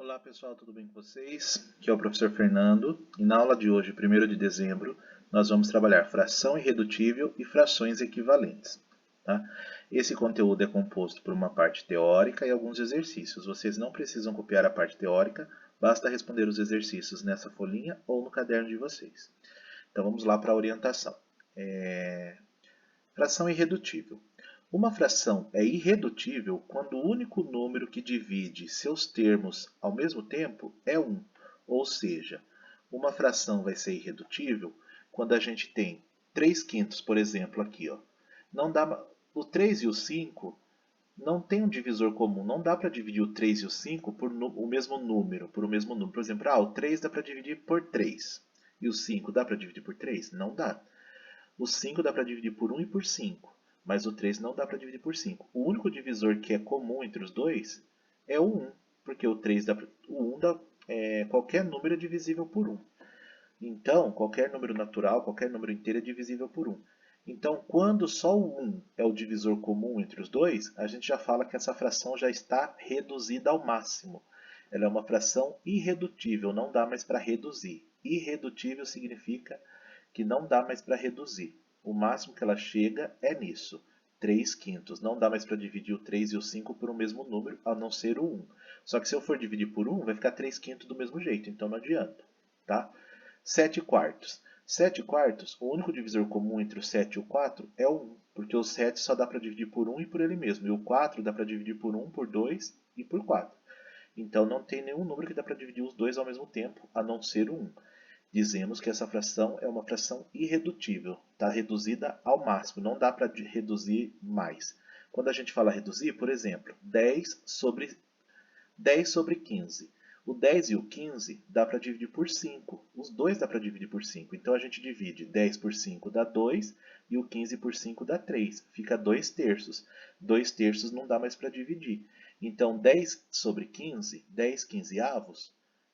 Olá pessoal, tudo bem com vocês? Aqui é o professor Fernando e na aula de hoje, 1º de dezembro, nós vamos trabalhar fração irredutível e frações equivalentes. Tá? Esse conteúdo é composto por uma parte teórica e alguns exercícios. Vocês não precisam copiar a parte teórica, basta responder os exercícios nessa folhinha ou no caderno de vocês. Então vamos lá para a orientação. Fração irredutível. Uma fração é irredutível quando o único número que divide seus termos ao mesmo tempo é 1. Ou seja, uma fração vai ser irredutível quando a gente tem 3 quintos, por exemplo, aqui. Ó. Não dá, o 3 e o 5 não tem um divisor comum. Não dá para dividir o 3 e o 5 por o mesmo número. Por exemplo, o 3 dá para dividir por 3. E o 5 dá para dividir por 3? Não dá. O 5 dá para dividir por 1 e por 5, mas o 3 não dá para dividir por 5. O único divisor que é comum entre os dois é o 1, porque o 3 dá, o 1 dá, qualquer número é divisível por 1. Então, qualquer número natural, qualquer número inteiro é divisível por 1. Então, quando só o 1 é o divisor comum entre os dois, a gente já fala que essa fração já está reduzida ao máximo. Ela é uma fração irredutível, não dá mais para reduzir. Irredutível significa que não dá mais para reduzir. O máximo que ela chega é nisso, 3 quintos. Não dá mais para dividir o 3 e o 5 por um mesmo número, a não ser o 1. Só que se eu for dividir por 1, vai ficar 3 quintos do mesmo jeito, então não adianta. Tá? 7 quartos. 7 quartos, o único divisor comum entre o 7 e o 4 é o 1, porque o 7 só dá para dividir por 1 e por ele mesmo, e o 4 dá para dividir por 1, por 2 e por 4. Então não tem nenhum número que dá para dividir os dois ao mesmo tempo, a não ser o 1. Dizemos que essa fração é uma fração irredutível, está reduzida ao máximo, não dá para reduzir mais. Quando a gente fala reduzir, por exemplo, 10 sobre 15. O 10 e o 15 dá para dividir por 5. Os dois dá para dividir por 5. Então a gente divide 10 por 5 dá 2 e o 15 por 5 dá 3. Fica 2 terços. 2 terços não dá mais para dividir. Então 10 sobre 15, 10 quinzeavos,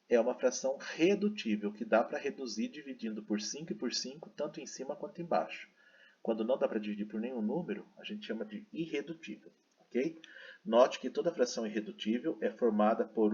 é uma fração redutível que dá para reduzir dividindo por 5 e por 5, tanto em cima quanto embaixo. Quando não dá para dividir por nenhum número, a gente chama de irredutível. Okay? Note que toda fração irredutível é formada por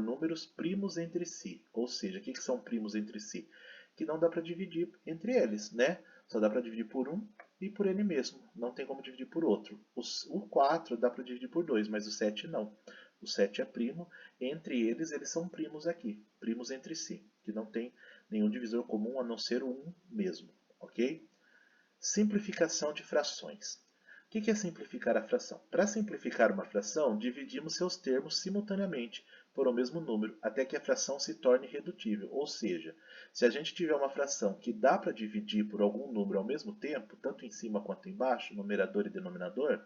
números primos entre si. Ou seja, o que são primos entre si? Que não dá para dividir entre eles, né? Só dá para dividir por um e por ele mesmo. Não tem como dividir por outro. O 4 dá para dividir por 2, mas o 7 não. O 7 é primo. Entre eles são primos aqui. Primos entre si. Que não tem nenhum divisor comum a não ser o 1 mesmo. Ok? Simplificação de frações. O que é simplificar a fração? Para simplificar uma fração, dividimos seus termos simultaneamente por um mesmo número, até que a fração se torne redutível. Ou seja, se a gente tiver uma fração que dá para dividir por algum número ao mesmo tempo, tanto em cima quanto embaixo, numerador e denominador,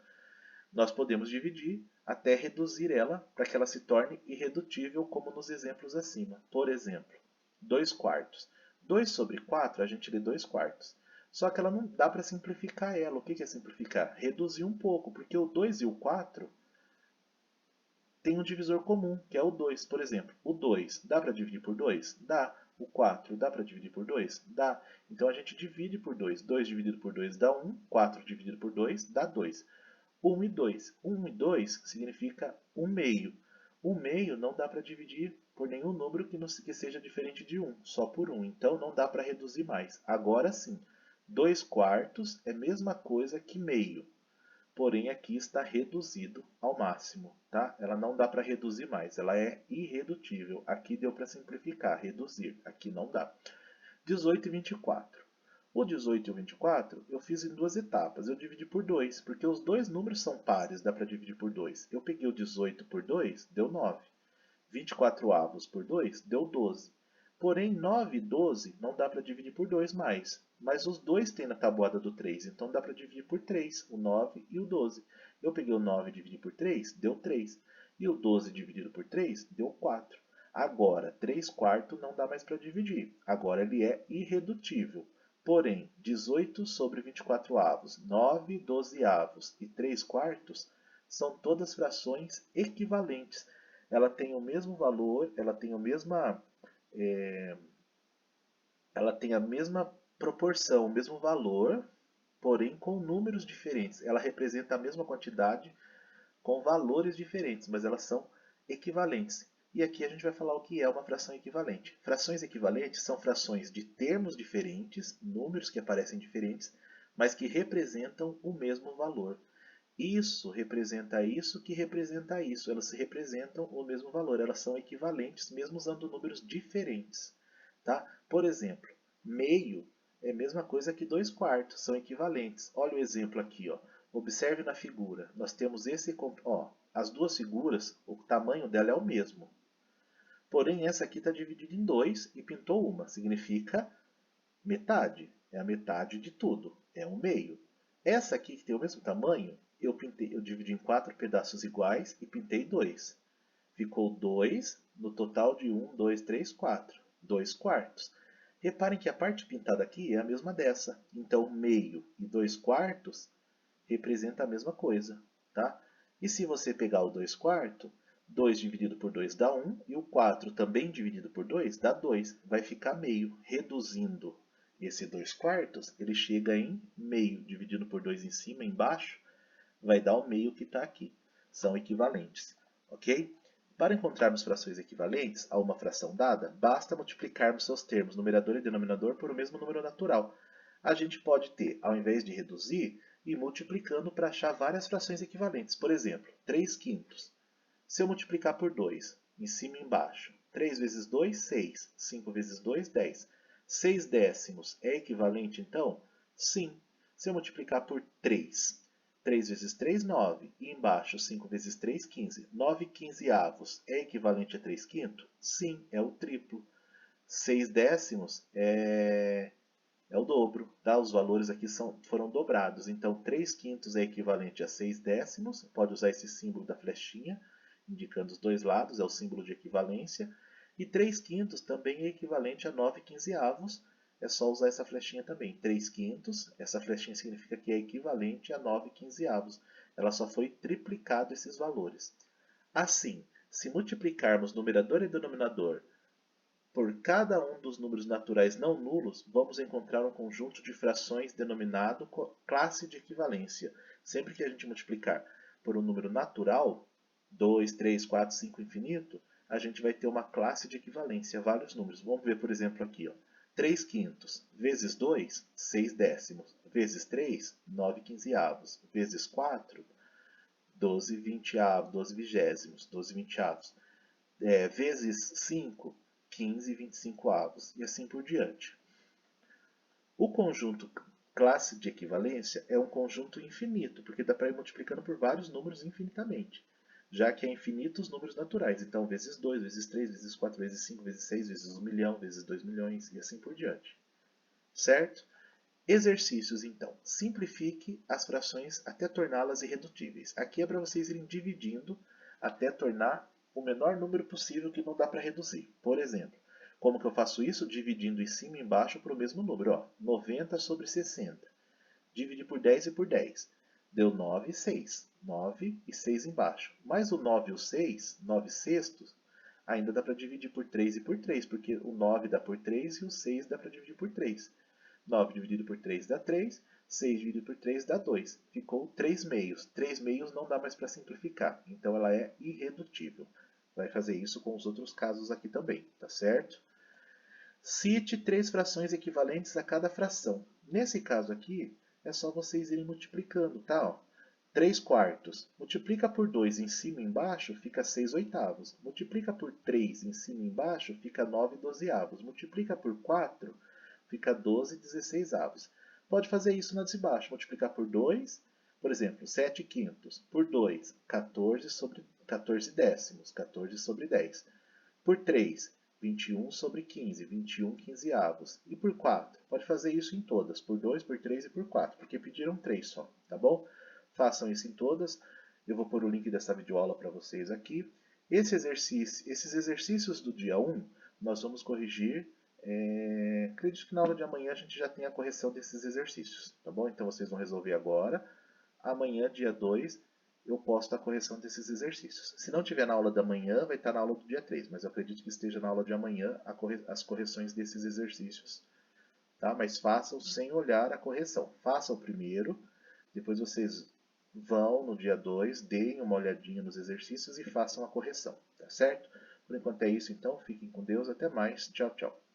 nós podemos dividir até reduzir ela para que ela se torne irredutível, como nos exemplos acima. Por exemplo, 2 quartos. 2 sobre 4, a gente lê 2 quartos. Só que ela não dá para simplificar ela. O que é simplificar? Reduzir um pouco, porque o 2 e o 4 tem um divisor comum, que é o 2. Por exemplo, o 2 dá para dividir por 2? Dá. O 4 dá para dividir por 2? Dá. Então a gente divide por 2. 2 dividido por 2 dá 1. 4 dividido por 2 dá 2. 1 e 2. 1 e 2 significa 1 meio. 1 meio não dá para dividir por nenhum número que seja diferente de 1, só por 1. Então não dá para reduzir mais. Agora sim, 2 quartos é a mesma coisa que meio. Porém aqui está reduzido ao máximo. Tá? Ela não dá para reduzir mais, ela é irredutível. Aqui deu para simplificar, reduzir. Aqui não dá. 18 e 24. O 18 e o 24 eu fiz em duas etapas. Eu dividi por 2, porque os dois números são pares, dá para dividir por 2. Eu peguei o 18 por 2, deu 9. 24 avos por 2, deu 12. Porém, 9 e 12 não dá para dividir por 2 mais. Mas os dois têm na tabuada do 3, então dá para dividir por 3, o 9 e o 12. Eu peguei o 9 e dividi por 3, deu 3. E o 12 dividido por 3, deu 4. Agora, 3 quartos não dá mais para dividir. Agora ele é irredutível. Porém, 18 sobre 24 avos, 9 dozeavos e 3 quartos são todas frações equivalentes. Ela tem o mesmo valor, ela tem a mesma proporção, o mesmo valor, porém com números diferentes. Ela representa a mesma quantidade com valores diferentes, mas elas são equivalentes. E aqui a gente vai falar o que é uma fração equivalente. Frações equivalentes são frações de termos diferentes, números que aparecem diferentes, mas que representam o mesmo valor. Isso representa isso que representa isso. Elas representam o mesmo valor. Elas são equivalentes, mesmo usando números diferentes. Tá? Por exemplo, meio é a mesma coisa que 2/4. São equivalentes. Olha o exemplo aqui. Ó. Observe na figura. Nós temos esse... Ó, as duas figuras, o tamanho dela é o mesmo. Porém, essa aqui está dividida em 2 e pintou uma. Significa metade. É a metade de tudo. É um meio. Essa aqui, que tem o mesmo tamanho, eu dividi em 4 pedaços iguais e pintei 2. Ficou 2 no total de 1, 2, 3, 4. 2/4. Reparem que a parte pintada aqui é a mesma dessa. Então, meio e 2/4 representa a mesma coisa. Tá? E se você pegar o 2/4, 2 dividido por 2 dá 1, e o 4 também dividido por 2 dá 2. Vai ficar meio, reduzindo esse 2/4, ele chega em meio, dividido por 2 em cima e embaixo, vai dar o meio que está aqui. São equivalentes, ok? Para encontrarmos frações equivalentes a uma fração dada, basta multiplicarmos seus termos, numerador e denominador, por o mesmo número natural. A gente pode ter, ao invés de reduzir, ir multiplicando para achar várias frações equivalentes. Por exemplo, 3/5. Se eu multiplicar por 2, em cima e embaixo, 3 vezes 2, 6. 5 vezes 2, 10. 6 décimos é equivalente, então? Sim. Se eu multiplicar por 3, 3 vezes 3, 9. E embaixo, 5 vezes 3, 15. 9 quinzeavos é equivalente a 3/5? Sim, é o triplo. 6 décimos é o dobro. Tá? Os valores aqui foram dobrados. Então, 3/5 é equivalente a 6 décimos. Pode usar esse símbolo da flechinha, indicando os dois lados, é o símbolo de equivalência. E 3/5 também é equivalente a 9 quinzeavos. É só usar essa flechinha também. 3/5, essa flechinha significa que é equivalente a 9 quinzeavos. Ela só foi triplicado esses valores. Assim, se multiplicarmos numerador e denominador por cada um dos números naturais não nulos, vamos encontrar um conjunto de frações denominado classe de equivalência. Sempre que a gente multiplicar por um número natural, 2, 3, 4, 5, infinito, a gente vai ter uma classe de equivalência, vários números. Vamos ver, por exemplo, aqui. Ó. 3/5 vezes 2, 6 décimos. Vezes 3, 9 quinzeavos. Vezes 4, 12 vinteavos, 12 vigésimos, 12 vinteavos. Vezes 5, 15 25avos, e assim por diante. O conjunto classe de equivalência é um conjunto infinito, porque dá para ir multiplicando por vários números infinitamente, já que é infinito os números naturais. Então, vezes 2, vezes 3, vezes 4, vezes 5, vezes 6, vezes 1 milhão, vezes 2 milhões, e assim por diante. Certo? Exercícios, então. Simplifique as frações até torná-las irredutíveis. Aqui é para vocês irem dividindo até tornar o menor número possível que não dá para reduzir. Por exemplo, como que eu faço isso? Dividindo em cima e embaixo para o mesmo número. Ó, 90 sobre 60. Dividi por 10 e por 10. Deu 9 e 6. 9 e 6 embaixo. Mais o 9 e o 6, 9 sextos, ainda dá para dividir por 3 e por 3, porque o 9 dá por 3 e o 6 dá para dividir por 3. 9 dividido por 3 dá 3, 6 dividido por 3 dá 2. Ficou 3 meios. 3 meios não dá mais para simplificar, então ela é irredutível. Vai fazer isso com os outros casos aqui também, tá certo? Cite 3 frações equivalentes a cada fração. Nesse caso aqui, é só vocês irem multiplicando, tá? Ó, 3/4. Multiplica por 2 em cima e embaixo, fica 6 oitavos. Multiplica por 3 em cima e embaixo, fica 9 dozeavos. Multiplica por 4, fica 12 16avos. Pode fazer isso na de baixo. Multiplicar por 2, por exemplo, 7/5. Por 2, 14 décimos. 14 sobre 10. Por 3, 21 sobre 15. 21 quinzeavos. E por 4, pode fazer isso em todas. Por 2, por 3 e por 4, porque pediram 3 só, tá bom? Façam isso em todas. Eu vou pôr o link dessa videoaula para vocês aqui. Esses exercícios do dia 1, nós vamos corrigir. Acredito que na aula de amanhã a gente já tem a correção desses exercícios, tá bom? Então vocês vão resolver agora. Amanhã, dia 2, eu posto a correção desses exercícios. Se não tiver na aula da manhã, vai estar na aula do dia 3, mas eu acredito que esteja na aula de amanhã as correções desses exercícios. Tá? Mas façam sem olhar a correção. Façam primeiro, depois vocês vão no dia 2, deem uma olhadinha nos exercícios e façam a correção, tá certo? Por enquanto é isso então, fiquem com Deus, até mais, tchau, tchau.